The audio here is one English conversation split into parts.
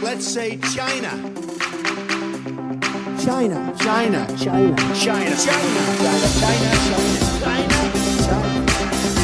Let's say China. China. China. China. China. China. China.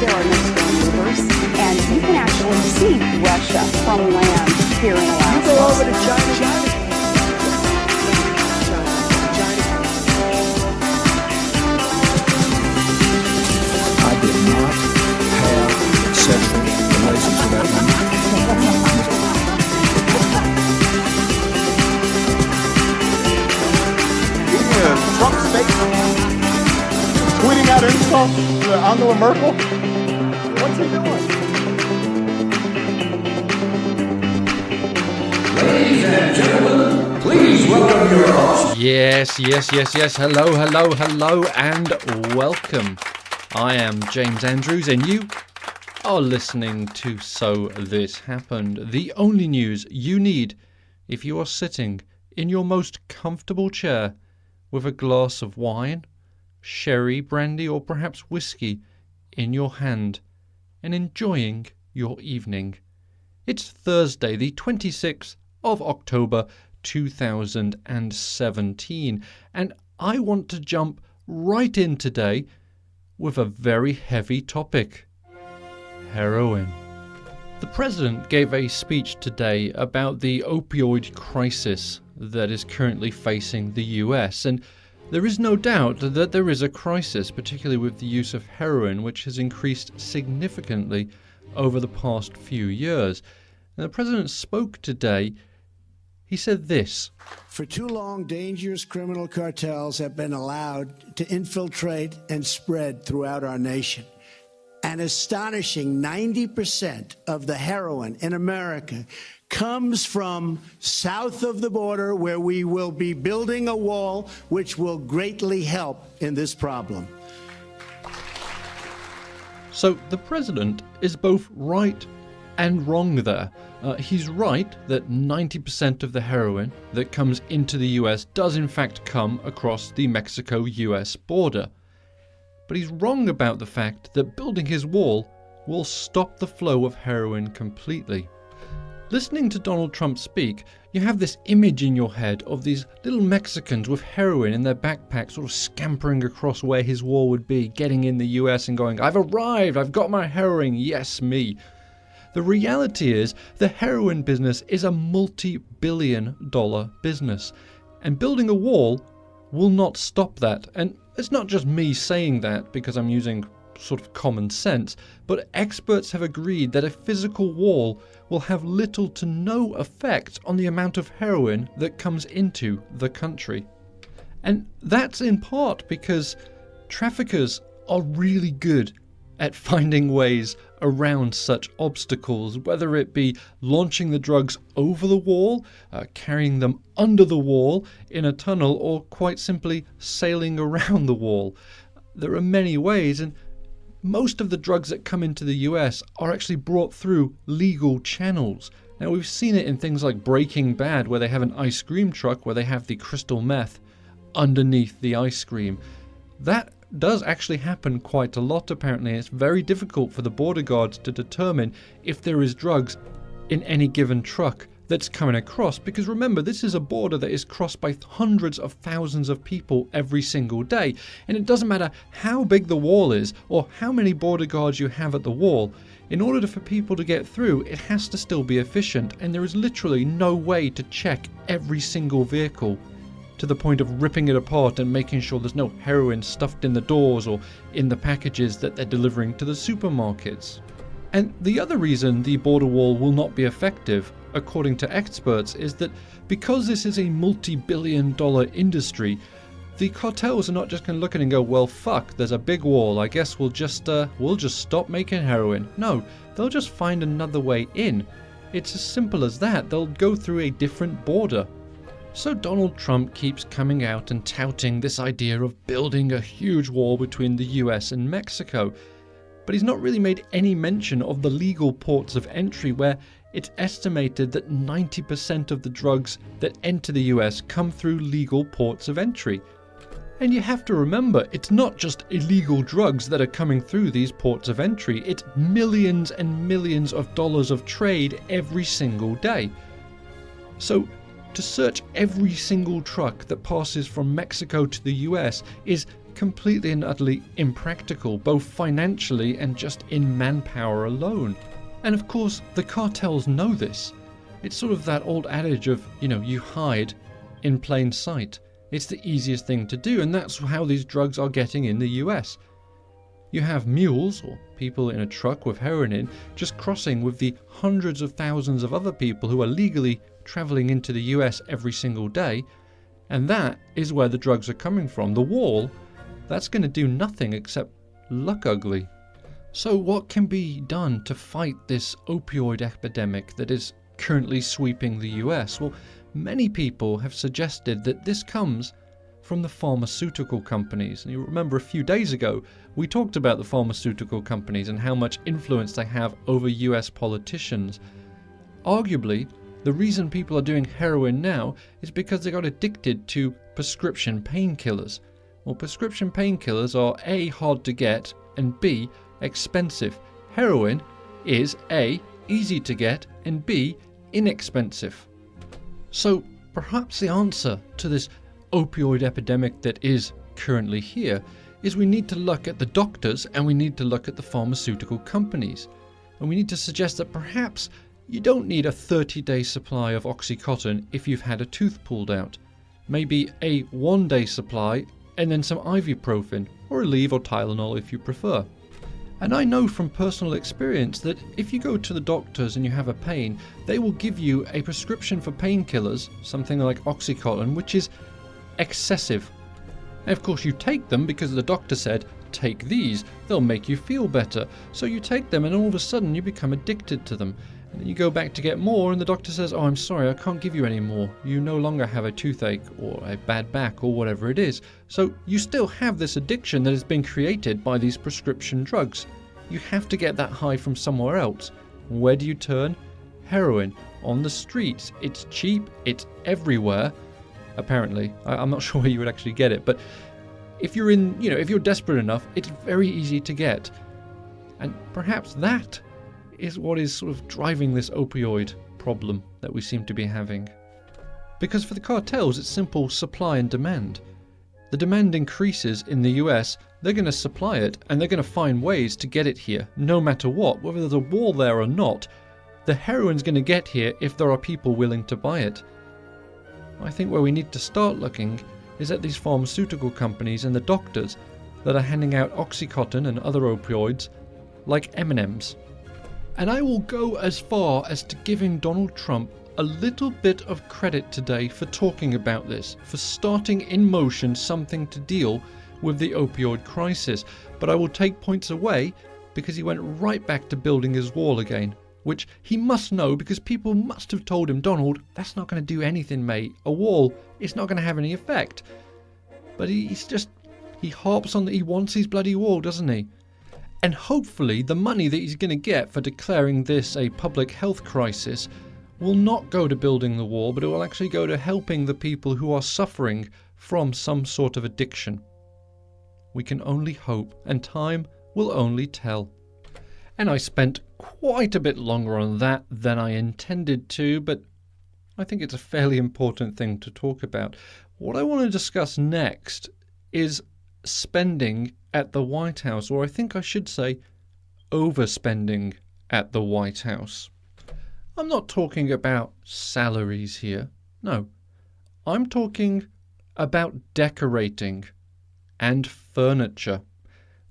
There are no storm movers, and you can actually see Russia from land here in Alaska. You go over to China. I did not have sexual relations with that woman. Trump statement, tweeting out insults to Angela Merkel. What's he doing? Ladies and gentlemen, please welcome your host. Yes. Hello, and welcome. I am James Andrews, and you are listening to So This Happened, the only news you need if you are sitting in your most comfortable chair with a glass of wine, sherry, brandy, or perhaps whiskey in your hand and enjoying your evening. It's Thursday, the 26th of October 2017, and I want to jump right in today with a very heavy topic: heroin. The president gave a speech today about the opioid crisis that is currently facing the US, and there is no doubt that there is a crisis, particularly with the use of heroin, which has increased significantly over the past few years. And the president spoke today. He said this: For too long, dangerous criminal cartels have been allowed to infiltrate and spread throughout our nation. An astonishing 90% of the heroin in America comes from south of the border, where we will be building a wall which will greatly help in this problem. So the president is both right and wrong there. He's right that 90% of the heroin that comes into the US does in fact come across the Mexico-US border. But he's wrong about the fact that building his wall will stop the flow of heroin completely. Listening to Donald Trump speak, you have this image in your head of these little Mexicans with heroin in their backpacks sort of scampering across where his wall would be, getting in the US and going, "I've arrived, I've got my heroin, yes me." The reality is the heroin business is a multi-billion-dollar business, and building a wall will not stop that. And it's not just me saying that because I'm using sort of common sense, but experts have agreed that a physical wall will have little to no effect on the amount of heroin that comes into the country. And that's in part because traffickers are really good at finding ways around such obstacles, whether it be launching the drugs over the wall, carrying them under the wall in a tunnel, or quite simply sailing around the wall. There are many ways, and most of the drugs that come into the US are actually brought through legal channels. Now, we've seen it in things like Breaking Bad, where they have an ice cream truck where they have the crystal meth underneath the ice cream. That does actually happen quite a lot, apparently. It's very difficult for the border guards to determine if there is drugs in any given truck that's coming across, because remember, this is a border that is crossed by hundreds of thousands of people every single day, and it doesn't matter how big the wall is or how many border guards you have at the wall. In order for people to get through, it has to still be efficient, and there is literally no way to check every single vehicle to the point of ripping it apart and making sure there's no heroin stuffed in the doors or in the packages that they're delivering to the supermarkets. And the other reason the border wall will not be effective, according to experts, is that because this is a multi-billion-dollar industry, the cartels are not just going to look at it and go, well, fuck, there's a big wall, I guess we'll just stop making heroin. No, they'll just find another way in. It's as simple as that. They'll go through a different border. So Donald Trump keeps coming out and touting this idea of building a huge wall between the US and Mexico. But he's not really made any mention of the legal ports of entry, where it's estimated that 90% of the drugs that enter the US come through legal ports of entry. And you have to remember, it's not just illegal drugs that are coming through these ports of entry, it's millions and millions of dollars of trade every single day. So to search every single truck that passes from Mexico to the US is completely and utterly impractical, both financially and just in manpower alone. And of course, the cartels know this. It's sort of that old adage of, you hide in plain sight. It's the easiest thing to do, and that's how these drugs are getting in the US. You have mules, or people in a truck with heroin in, just crossing with the hundreds of thousands of other people who are legally traveling into the US every single day, and that is where the drugs are coming from. The wall, that's going to do nothing except look ugly. So what can be done to fight this opioid epidemic that is currently sweeping the US? Well, many people have suggested that this comes from the pharmaceutical companies. And you remember a few days ago, we talked about the pharmaceutical companies and how much influence they have over US politicians. Arguably, the reason people are doing heroin now is because they got addicted to prescription painkillers. Well, prescription painkillers are A, hard to get, and B, expensive. Heroin is A, easy to get, and B, inexpensive. So perhaps the answer to this opioid epidemic that is currently here is we need to look at the doctors and we need to look at the pharmaceutical companies. And we need to suggest that perhaps you don't need a 30-day supply of Oxycontin if you've had a tooth pulled out. Maybe a 1-day supply and then some ibuprofen or Aleve or Tylenol if you prefer. And I know from personal experience that if you go to the doctors and you have a pain, they will give you a prescription for painkillers, something like Oxycontin, which is excessive. And of course you take them because the doctor said, take these, they'll make you feel better. So you take them and all of a sudden you become addicted to them. And then you go back to get more and the doctor says, oh, I'm sorry, I can't give you any more. You no longer have a toothache or a bad back or whatever it is. So you still have this addiction that has been created by these prescription drugs. You have to get that high from somewhere else. Where do you turn? Heroin. On the streets. It's cheap. It's everywhere. Apparently. I'm not sure where you would actually get it. But if you're if you're desperate enough, it's very easy to get. And perhaps that is what is sort of driving this opioid problem that we seem to be having. Because for the cartels, it's simple supply and demand. The demand increases in the US, they're going to supply it and they're going to find ways to get it here, no matter what, whether there's a wall there or not. The heroin's going to get here if there are people willing to buy it. I think where we need to start looking is at these pharmaceutical companies and the doctors that are handing out Oxycontin and other opioids like M&Ms. And I will go as far as to giving Donald Trump a little bit of credit today for talking about this, for starting in motion something to deal with the opioid crisis. But I will take points away because he went right back to building his wall again, which he must know because people must have told him, Donald, that's not going to do anything, mate. A wall, it's not going to have any effect. But he harps on that he wants his bloody wall, doesn't he? And hopefully the money that he's going to get for declaring this a public health crisis will not go to building the wall, but it will actually go to helping the people who are suffering from some sort of addiction. We can only hope, and time will only tell. And I spent quite a bit longer on that than I intended to, but I think it's a fairly important thing to talk about. What I want to discuss next is spending at the White House, or I think I should say overspending at the White House. I'm not talking about salaries here. No, I'm talking about decorating and furniture.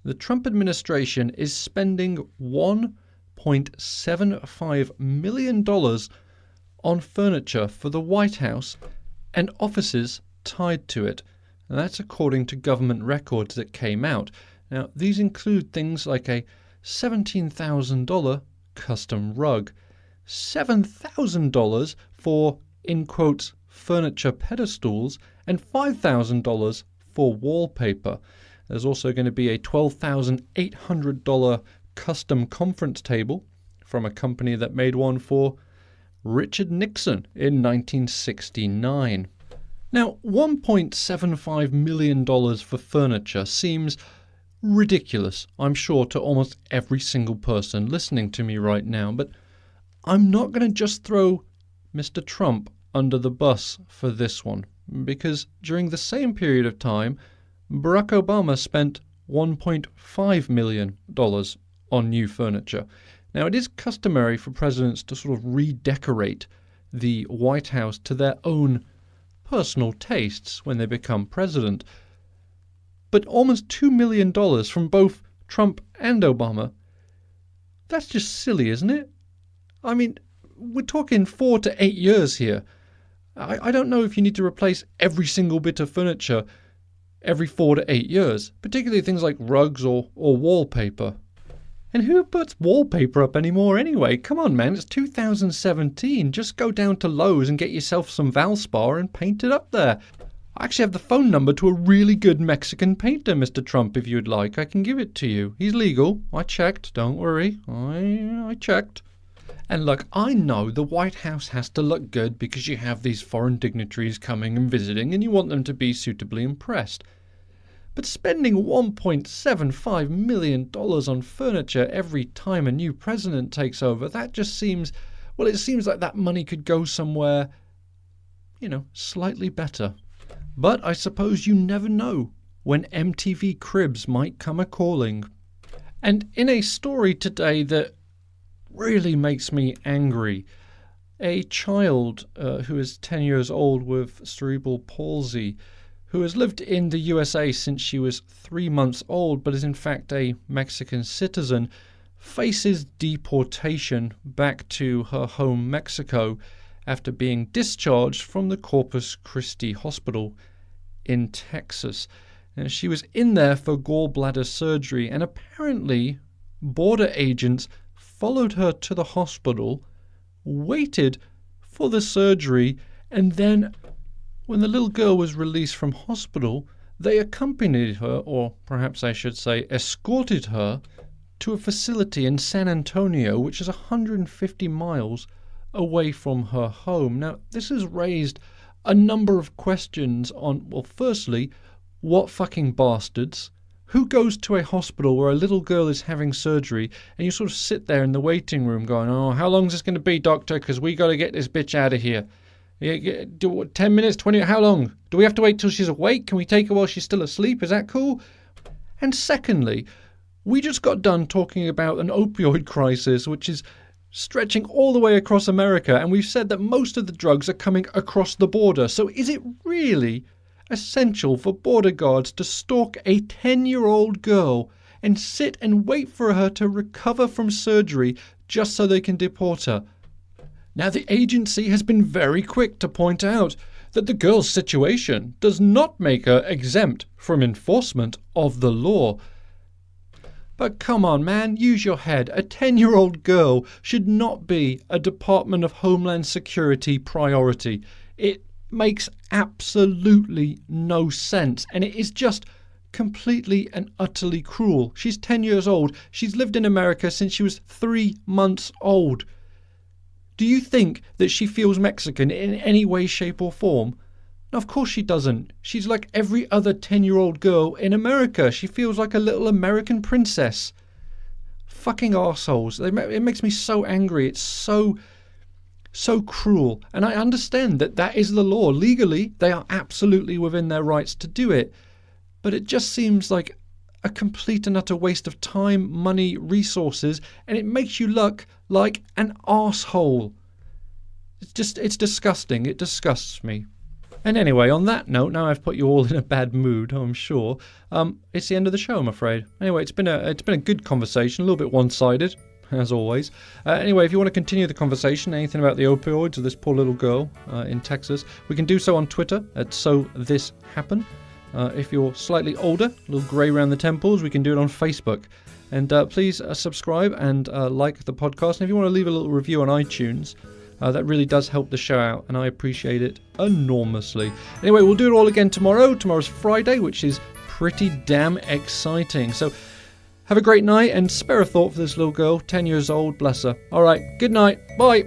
The Trump administration is spending $1.75 million on furniture for the White House and offices tied to it. And that's according to government records that came out. Now, these include things like a $17,000 custom rug, $7,000 for, in quotes, furniture pedestals, and $5,000 for wallpaper. There's also going to be a $12,800 custom conference table from a company that made one for Richard Nixon in 1969. Now, $1.75 million for furniture seems ridiculous, I'm sure, to almost every single person listening to me right now, but I'm not going to just throw Mr. Trump under the bus for this one, because during the same period of time, Barack Obama spent $1.5 million on new furniture. Now, it is customary for presidents to sort of redecorate the White House to their own personal tastes when they become president. But almost $2 million from both Trump and Obama, that's just silly, isn't it? I mean, we're talking 4 to 8 years here. I don't know if you need to replace every single bit of furniture every 4 to 8 years, particularly things like rugs or wallpaper. And who puts wallpaper up anymore anyway? Come on, man, it's 2017. Just go down to Lowe's and get yourself some Valspar and paint it up there. I actually have the phone number to a really good Mexican painter, Mr. Trump, if you'd like. I can give it to you. He's legal. I checked. Don't worry. I checked. And look, I know the White House has to look good because you have these foreign dignitaries coming and visiting and you want them to be suitably impressed. But spending $1.75 million on furniture every time a new president takes over, that just seems, well, it seems like that money could go somewhere, slightly better. But I suppose you never know when MTV Cribs might come a-calling. And in a story today that really makes me angry, a child who is 10 years old with cerebral palsy, who has lived in the USA since she was 3 months old but is in fact a Mexican citizen, faces deportation back to her home Mexico after being discharged from the Corpus Christi Hospital in Texas. And she was in there for gallbladder surgery, and apparently border agents followed her to the hospital, waited for the surgery, and then when the little girl was released from hospital, they accompanied her, or perhaps I should say escorted her, to a facility in San Antonio, which is 150 miles away from her home. Now, this has raised a number of questions on, well, firstly, what fucking bastards? Who goes to a hospital where a little girl is having surgery and you sort of sit there in the waiting room going, oh, how long is this going to be, doctor? Because we got to get this bitch out of here. 10 minutes, 20, how long? Do we have to wait till she's awake? Can we take her while she's still asleep? Is that cool? And secondly, we just got done talking about an opioid crisis, which is stretching all the way across America, and we've said that most of the drugs are coming across the border. So is it really essential for border guards to stalk a 10-year-old girl and sit and wait for her to recover from surgery just so they can deport her? Now, the agency has been very quick to point out that the girl's situation does not make her exempt from enforcement of the law. But come on, man, use your head. A 10-year-old girl should not be a Department of Homeland Security priority. It makes absolutely no sense, and it is just completely and utterly cruel. She's 10 years old. She's lived in America since she was 3 months old. Do you think that she feels Mexican in any way, shape or form? No, of course she doesn't. She's like every other 10-year-old girl in America. She feels like a little American princess. Fucking arseholes. It makes me so angry. It's so cruel. And I understand that that is the law. Legally, they are absolutely within their rights to do it. But it just seems like a complete and utter waste of time, money, resources, and it makes you look like an arsehole. It's disgusting. It disgusts me. And anyway, on that note, now I've put you all in a bad mood, I'm sure. It's the end of the show, I'm afraid. Anyway, it's been a good conversation, a little bit one-sided, as always. Anyway, if you want to continue the conversation, anything about the opioids or this poor little girl in Texas, we can do so on Twitter at SoThisHappened. If you're slightly older, a little grey around the temples, we can do it on Facebook. And please subscribe and like the podcast. And if you want to leave a little review on iTunes, that really does help the show out, and I appreciate it enormously. Anyway, we'll do it all again tomorrow. Tomorrow's Friday, which is pretty damn exciting. So have a great night, and spare a thought for this little girl, 10 years old, bless her. All right, good night. Bye.